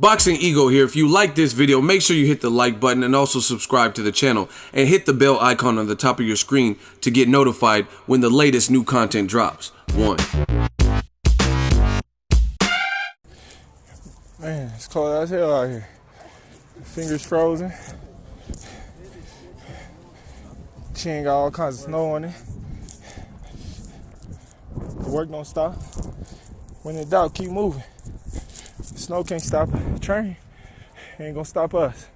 Boxing Ego here. If you like this video, make sure you hit the like button and also subscribe to the channel and hit the bell icon on the top of your screen to get notified when the latest new content drops. One. Man, it's cold as hell out here. Fingers frozen. Chin got all kinds of snow on it. The work don't stop. When in doubt, keep moving. The snow can't stop a train. It ain't gonna stop us.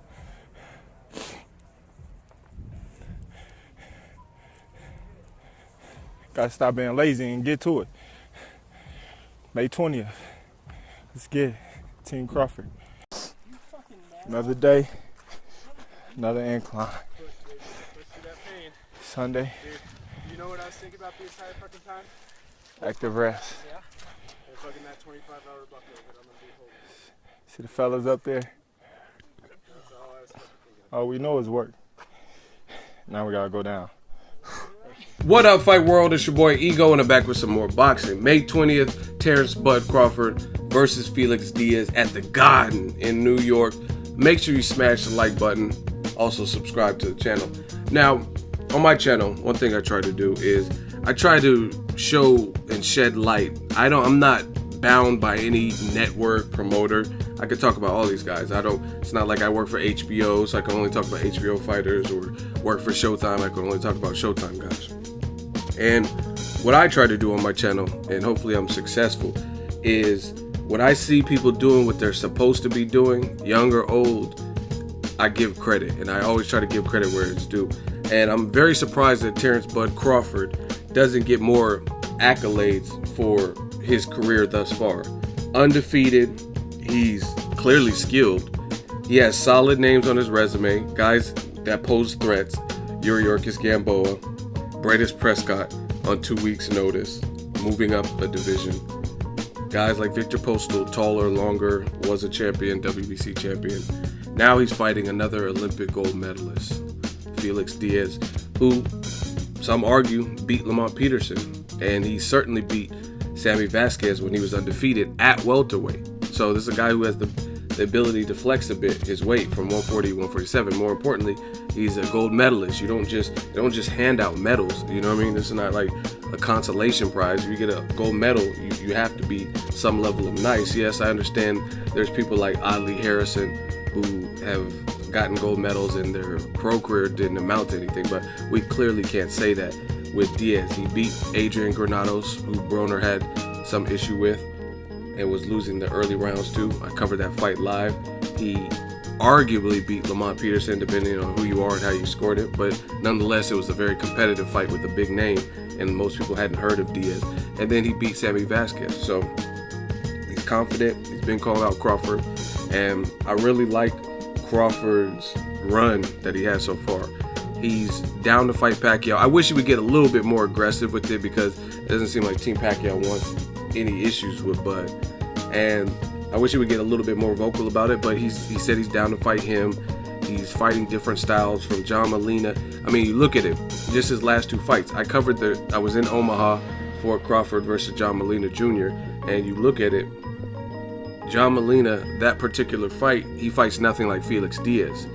Gotta stop being lazy and get to it. May 20th. Let's get it. Team Crawford. Another day, another incline. Sunday. Dude, you know what I was thinking about the entire fucking time? Active rest. Yeah. And fucking that 25-hour bucket that I'm gonna be holding. See the fellas up there? That's all I was fucking thinking. All we know is work. Now we gotta go down. What up, Fight World? It's your boy Ego, and I'm back with some more boxing. May 20th, Terence Crawford versus Felix Diaz at the Garden in New York. Make sure you smash the like button. Also, subscribe to the channel. Now, on my channel, one thing I try to do is I try to show and shed light. I'm not bound by any network promoter. I could talk about all these guys. It's not like I work for HBO, so I can only talk about HBO fighters, or work for Showtime, I can only talk about Showtime guys. And what I try to do on my channel, and hopefully I'm successful, is when I see people doing what they're supposed to be doing, young or old, I give credit, and I always try to give credit where it's due. And I'm very surprised that Terence Crawford doesn't get more accolades for his career thus far. Undefeated, he's clearly skilled. He has solid names on his resume, guys that pose threats. Yuriorkis Gamboa, Bradis Prescott on 2 weeks' notice, moving up a division. Guys like Victor Postol, taller, longer, was a champion, WBC champion. Now he's fighting another Olympic gold medalist, Felix Diaz, who some argue beat Lamont Peterson, and he certainly beat Sammy Vasquez when he was undefeated at welterweight. So this is a guy who has the ability to flex a bit his weight from 140 to 147. More importantly, he's a gold medalist. They don't just hand out medals. You know what I mean? This is not like a consolation prize. If you get a gold medal, you have to be some level of nice. Yes, I understand there's people like Ali Harrison who have gotten gold medals and their pro career didn't amount to anything, but we clearly can't say that with Diaz. He beat Adrian Granados, who Broner had some issue with and was losing the early rounds too. I covered that fight live. He arguably beat Lamont Peterson, depending on who you are and how you scored it, but nonetheless it was a very competitive fight with a big name, and most people hadn't heard of Diaz. And then he beat Sammy Vasquez, so he's confident. He's been calling out Crawford, and I really like Crawford's run that he has so far. He's down to fight Pacquiao. I wish he would get a little bit more aggressive with it, because it doesn't seem like Team Pacquiao wants any issues with Bud, and I wish he would get a little bit more vocal about it, but he said he's down to fight him. He's fighting different styles from John Molina. I mean, you look at it, just his last two fights. I was in Omaha for Crawford versus John Molina Jr., and you look at it, John Molina, that particular fight, he fights nothing like Felix Diaz.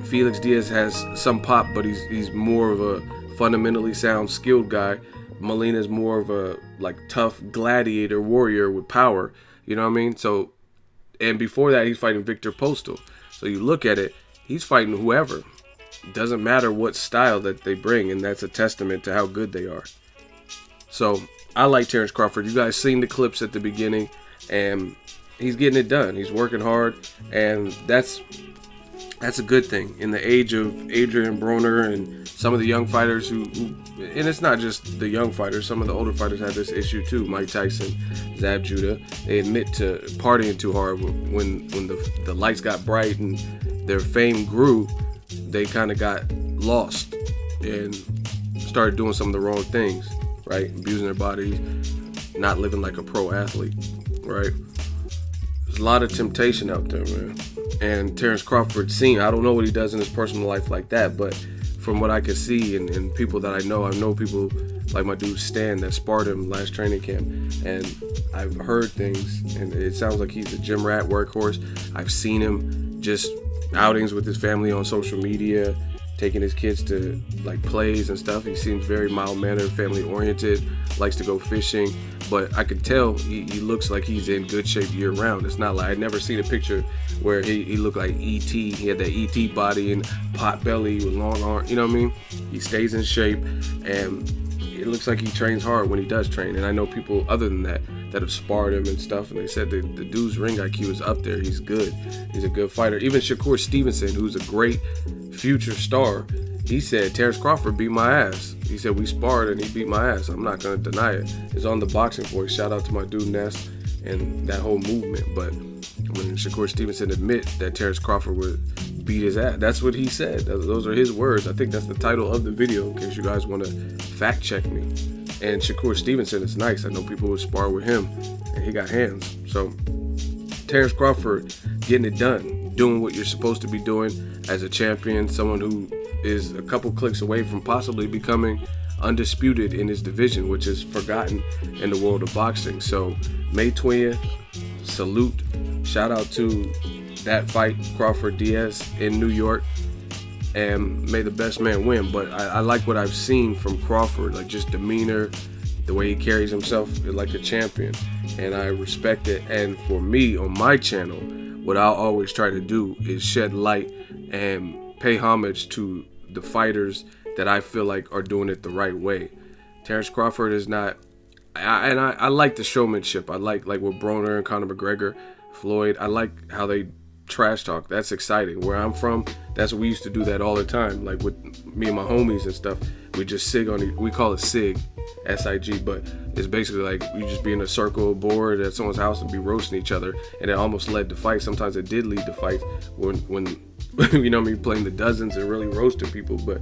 Felix Diaz has some pop, but he's more of a fundamentally sound, skilled guy. Molina's more of a tough gladiator warrior with power. You know what I mean? So, and before that, he's fighting Victor Postol. So you look at it, he's fighting whoever. It doesn't matter what style that they bring, and that's a testament to how good they are. So I like Terence Crawford. You guys seen the clips at the beginning, and he's getting it done. He's working hard, and that's a good thing in the age of Adrian Broner and some of the young fighters who, and it's not just the young fighters, some of the older fighters have this issue too. Mike Tyson, Zab Judah, they admit to partying too hard. When the lights got bright and their fame grew, they kind of got lost and started doing some of the wrong things, right? Abusing their bodies, not living like a pro athlete, right? There's a lot of temptation out there, man. And Terence Crawford, I don't know what he does in his personal life like that, but from what I could see and people that I know people like my dude Stan that sparred him last training camp, and I've heard things, and it sounds like he's a gym rat workhorse. I've seen him just outings with his family on social media, taking his kids to like plays and stuff. He seems very mild-mannered, family-oriented, likes to go fishing, but I could tell he looks like he's in good shape year-round. It's not like, I'd never seen a picture where he looked like E.T. He had that E.T. body and pot belly with long arms, you know what I mean? He stays in shape, and it looks like he trains hard when he does train. And I know people other than that have sparred him and stuff, and they said the dude's ring IQ is up there. He's good. He's a good fighter. Even Shakur Stevenson, who's a great future star, he said Terence Crawford beat my ass. He said we sparred and he beat my ass. I'm not going to deny it. It's on the Boxing Voice. Shout out to my dude Ness and that whole movement. But when Shakur Stevenson admit that Terence Crawford would beat his ass, that's what he said. Those are his words. I think that's the title of the video, in case you guys want to fact check me. And Shakur Stevenson is nice. I know people would spar with him, and he got hands. So Terence Crawford getting it done, doing what you're supposed to be doing as a champion, someone who is a couple clicks away from possibly becoming undisputed in his division, which is forgotten in the world of boxing. So May 20th, salute. Shout out to that fight, Crawford Diaz in New York, and may the best man win. But I like what I've seen from Crawford, like just demeanor, the way he carries himself like a champion, and I respect it. And for me on my channel, what I'll always try to do is shed light and pay homage to the fighters that I feel like are doing it the right way. Terence Crawford is not, I like the showmanship. I like with Broner and Conor McGregor, Floyd. I like how they trash talk. That's exciting. Where I'm from, that's what we used to do that all the time. Like with me and my homies and stuff, we just sig on. We call it sig, S-I-G, but it's basically like we just be in a circle board at someone's house and be roasting each other, and it almost led to fights. Sometimes it did lead to fights when you know me playing the dozens and really roasting people. But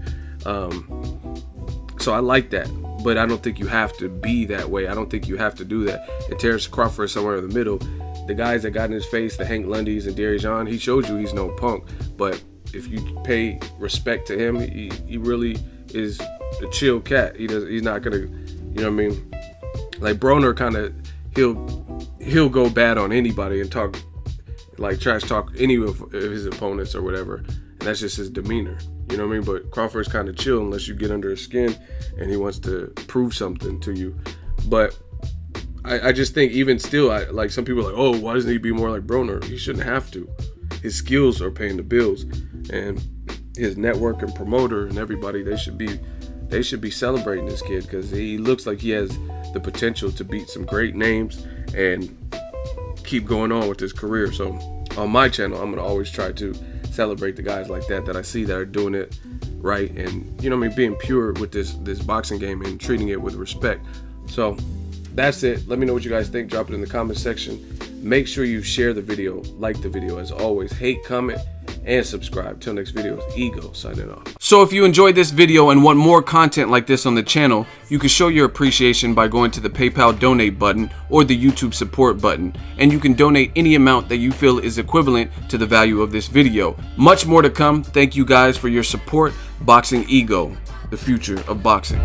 so I like that, but I don't think you have to be that way. I don't think you have to do that. And Terence Crawford is somewhere in the middle. The guys that got in his face, the Hank Lundys and Darius John, he shows you he's no punk. But if you pay respect to him, he really is a chill cat. He's not gonna, you know what I mean? Like Broner he'll go bad on anybody and talk like trash talk any of his opponents or whatever. And that's just his demeanor. You know what I mean? But Crawford's kind of chill unless you get under his skin and he wants to prove something to you. But I just think even still, like some people are like, oh, why doesn't he be more like Broner? He shouldn't have to. His skills are paying the bills, and his network and promoter and everybody, they should be celebrating this kid, because he looks like he has the potential to beat some great names and keep going on with his career. So on my channel, I'm gonna always try to celebrate the guys like that I see that are doing it right, and you know what I mean, being pure with this boxing game and treating it with respect. So that's it. Let me know what you guys think. Drop it in the comment section. Make sure you share the video, like the video. As always, hate, comment, and subscribe. Till next video, it's Ego signing off. So if you enjoyed this video and want more content like this on the channel, you can show your appreciation by going to the PayPal donate button or the YouTube support button, and you can donate any amount that you feel is equivalent to the value of this video. Much more to come. Thank you guys for your support. Boxing Ego, the future of boxing.